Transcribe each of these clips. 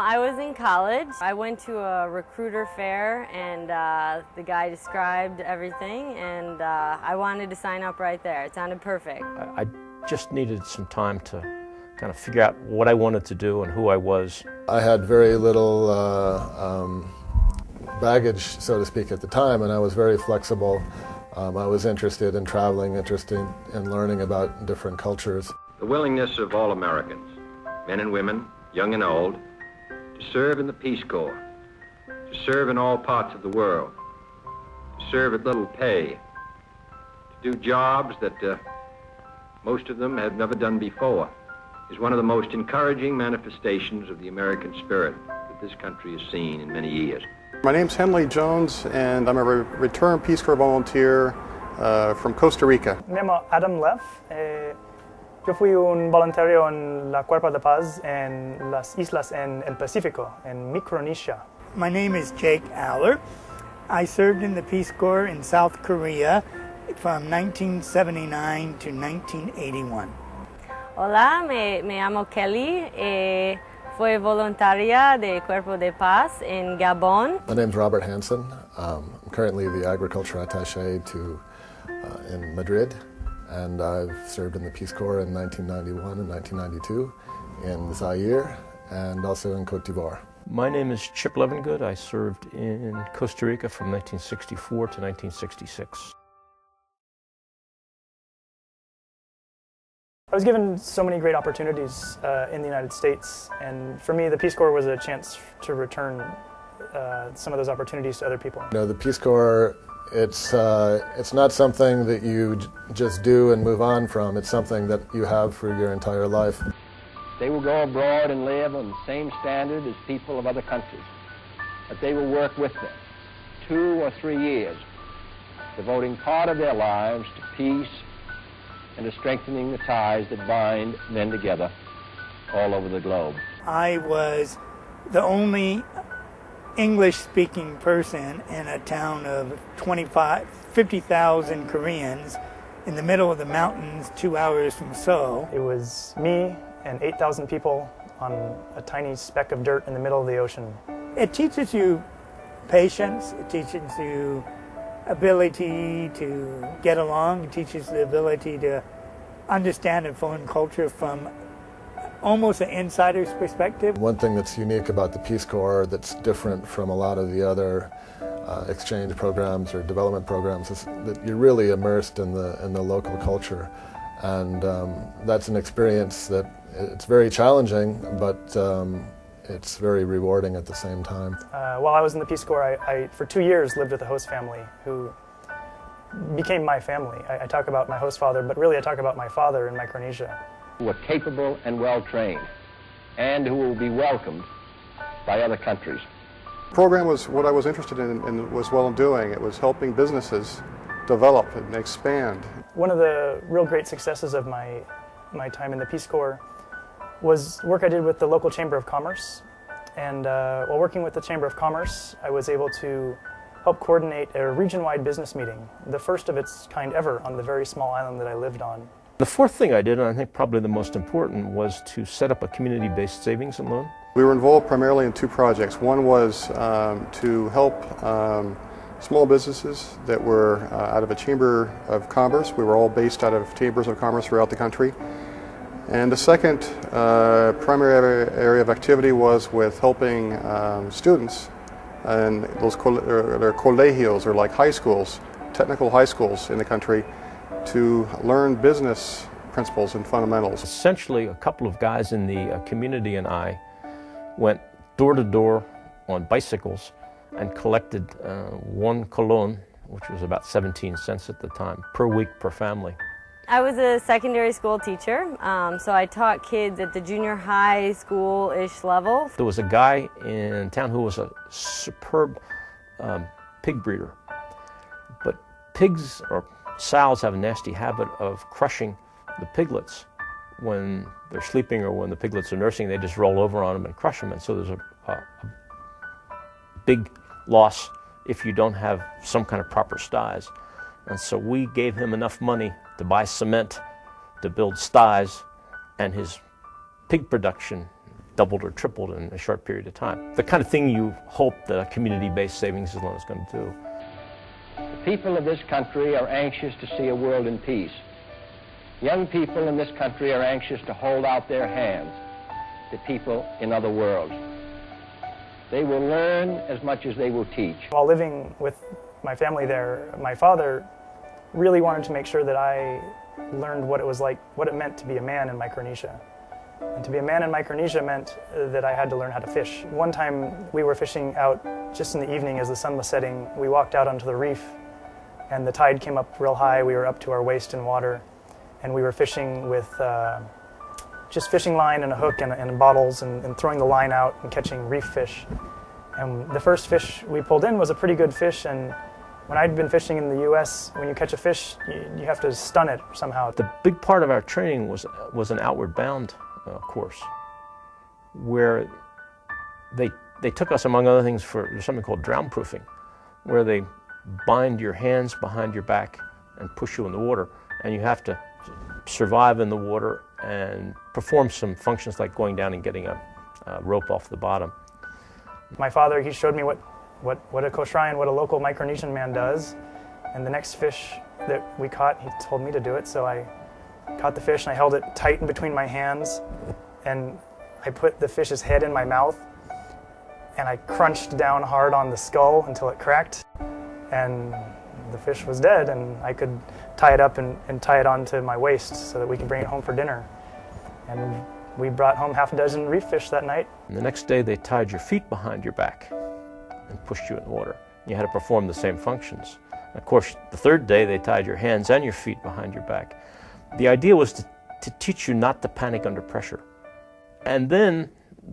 I was in college. I went to a recruiter fair and the guy described everything and I wanted to sign up right there. It sounded perfect. I just needed some time to kind of figure out what I wanted to do and who I was. I had very little baggage, so to speak, at the time, and I was very flexible. I was interested in traveling, interested in learning about different cultures. The willingness of all Americans, men and women, young and old, to serve in the Peace Corps, to serve in all parts of the world, to serve at little pay, to do jobs that most of them have never done before, is one of the most encouraging manifestations of the American spirit that this country has seen in many years. My name's Henley Jones, and I'm a returned Peace Corps volunteer from Costa Rica. Me llamo Adam Leff. Yo fui un voluntario en la Cuerpos de Paz en las islas en el Pacífico, en Micronesia. My name is Jake Aller. I served in the Peace Corps in South Korea from 1979 to 1981. Hola, me llamo Kelly. Fui voluntaria de Cuerpos de Paz en Gabon. My name's Robert Hansen. I'm currently the agriculture attaché in Madrid, and I've served in the Peace Corps in 1991 and 1992 in Zaire and also in Côte d'Ivoire. My name is Chip Levengood. I served in Costa Rica from 1964 to 1966. I was given so many great opportunities in the United States, and for me the Peace Corps was a chance to return some of those opportunities to other people. You know, the Peace Corps, it's not something that you just do and move on from. It's something that you have for your entire life. They will go abroad and live on the same standard as people of other countries, but they will work with them 2 or 3 years, devoting part of their lives to peace and to strengthening the ties that bind men together all over the globe. I was the only English-speaking person in a town of 50,000 Koreans in the middle of the mountains 2 hours from Seoul. It was me and 8,000 people on a tiny speck of dirt in the middle of the ocean. It teaches you patience, it teaches you ability to get along, it teaches the ability to understand a foreign culture from almost an insider's perspective. One thing that's unique about the Peace Corps that's different from a lot of the other exchange programs or development programs is that you're really immersed in the local culture, and that's an experience that it's very challenging, but it's very rewarding at the same time. While I was in the Peace Corps, I for 2 years lived with a host family who became my family. I talk about my host father, but really I talk about my father in Micronesia. Who are capable and well-trained, and who will be welcomed by other countries. The program was what I was interested in and was well doing. It was helping businesses develop and expand. One of the real great successes of my time in the Peace Corps was work I did with the local Chamber of Commerce. And while working with the Chamber of Commerce, I was able to help coordinate a region-wide business meeting, the first of its kind ever on the very small island that I lived on. The fourth thing I did, and I think probably the most important, was to set up a community-based savings and loan. We were involved primarily in 2 projects. One was to help small businesses that were out of a Chamber of Commerce. We were all based out of Chambers of Commerce throughout the country. And the second primary area of activity was with helping students and those colegios, or like high schools, technical high schools in the country, to learn business principles and fundamentals. Essentially, a couple of guys in the community and I went door to door on bicycles and collected 1 colon, which was about 17 cents at the time, per week per family. I was a secondary school teacher, so I taught kids at the junior high school-ish level. There was a guy in town who was a superb pig breeder, but pigs or sows have a nasty habit of crushing the piglets when they're sleeping or when the piglets are nursing. They just roll over on them and crush them, and so there's a big loss if you don't have some kind of proper sties. And so we gave him enough money to buy cement, to build sties, and his pig production doubled or tripled in a short period of time. The kind of thing you hope that a community-based savings loan is going to do. The people of this country are anxious to see a world in peace. Young people in this country are anxious to hold out their hands to people in other worlds. They will learn as much as they will teach. While living with my family there, my father really wanted to make sure that I learned what it was like, what it meant to be a man in Micronesia. And to be a man in Micronesia meant that I had to learn how to fish. One time we were fishing out just in the evening as the sun was setting. We walked out onto the reef and the tide came up real high. We were up to our waist in water and we were fishing with just fishing line and a hook and bottles and throwing the line out and catching reef fish. And the first fish we pulled in was a pretty good fish, and when I'd been fishing in the U.S., when you catch a fish, you have to stun it somehow. The big part of our training was an outward bound course, where they took us, among other things, for something called drown proofing, where they bind your hands behind your back and push you in the water, and you have to survive in the water and perform some functions like going down and getting a rope off the bottom. My father, he showed me what a Koshrayan, what a local Micronesian man does, and the next fish that we caught, he told me to do it, so I caught the fish and I held it tight in between my hands, and I put the fish's head in my mouth, and I crunched down hard on the skull until it cracked, and the fish was dead, and I could tie it up and tie it onto my waist so that we could bring it home for dinner. And we brought home half a dozen reef fish that night. And the next day they tied your feet behind your back and pushed you in the water. You had to perform the same functions. And of course, the third day they tied your hands and your feet behind your back. The idea was to teach you not to panic under pressure. And then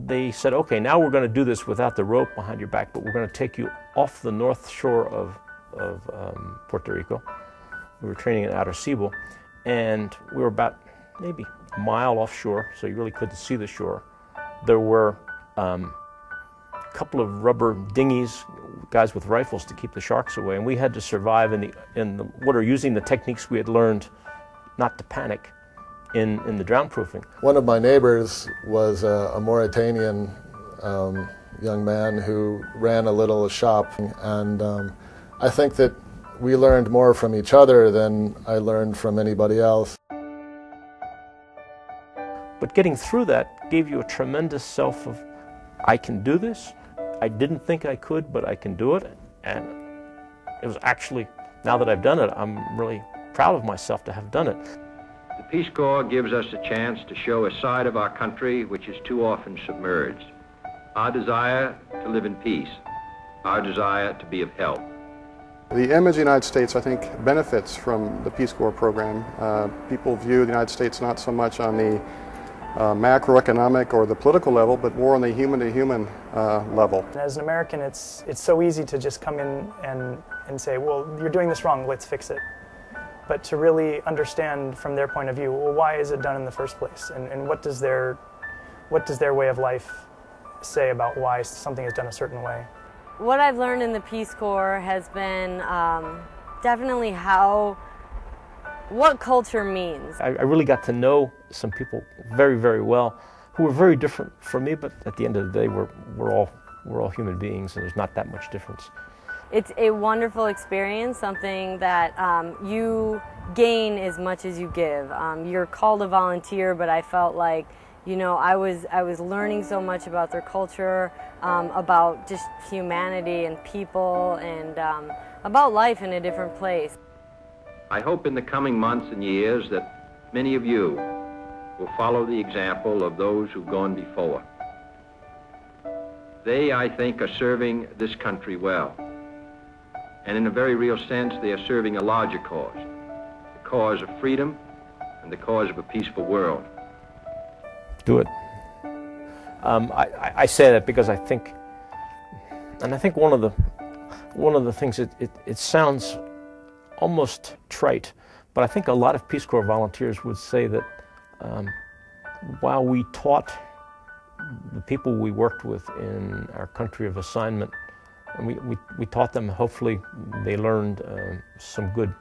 they said, okay, now we're going to do this without the rope behind your back, but we're going to take you off the north shore of Puerto Rico. We were training in Outer Cebu, and we were about maybe a mile offshore, so you really couldn't see the shore. There were a couple of rubber dinghies, guys with rifles to keep the sharks away, and we had to survive in the water using the techniques we had learned not to panic in the drown proofing. One of my neighbors was a Mauritanian young man who ran a little shop, and I think that we learned more from each other than I learned from anybody else. But getting through that gave you a tremendous self of, I can do this. I didn't think I could, but I can do it. And it was actually, now that I've done it, I'm really proud of myself to have done it. The Peace Corps gives us a chance to show a side of our country which is too often submerged. Our desire to live in peace, our desire to be of help. The image of the United States, I think, benefits from the Peace Corps program. People view the United States not so much on the macroeconomic or the political level, but more on the human-to-human level. As an American, it's so easy to just come in and say, well, you're doing this wrong, let's fix it. But to really understand from their point of view, well, why is it done in the first place? And what does their way of life say about why something is done a certain way? What I've learned in the Peace Corps has been definitely what culture means. I really got to know some people very, very well who were very different from me, but at the end of the day, we're all human beings, and there's not that much difference. It's a wonderful experience, something that you gain as much as you give. You're called a volunteer, but I felt like, you know, I was learning so much about their culture, about just humanity and people, and about life in a different place. I hope in the coming months and years that many of you will follow the example of those who've gone before. They, I think, are serving this country well. And in a very real sense, they are serving a larger cause, the cause of freedom and the cause of a peaceful world. Do it. I say that because I think, and I think one of the things, it sounds almost trite, but I think a lot of Peace Corps volunteers would say that while we taught the people we worked with in our country of assignment, and we taught them, hopefully they learned some good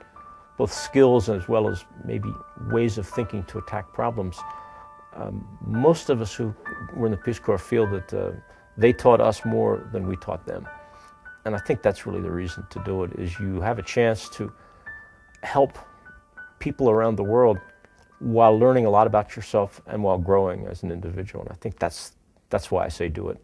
both skills as well as maybe ways of thinking to attack problems. most of us who were in the Peace Corps feel that they taught us more than we taught them. And I think that's really the reason to do it, is you have a chance to help people around the world while learning a lot about yourself and while growing as an individual. And I think that's why I say do it.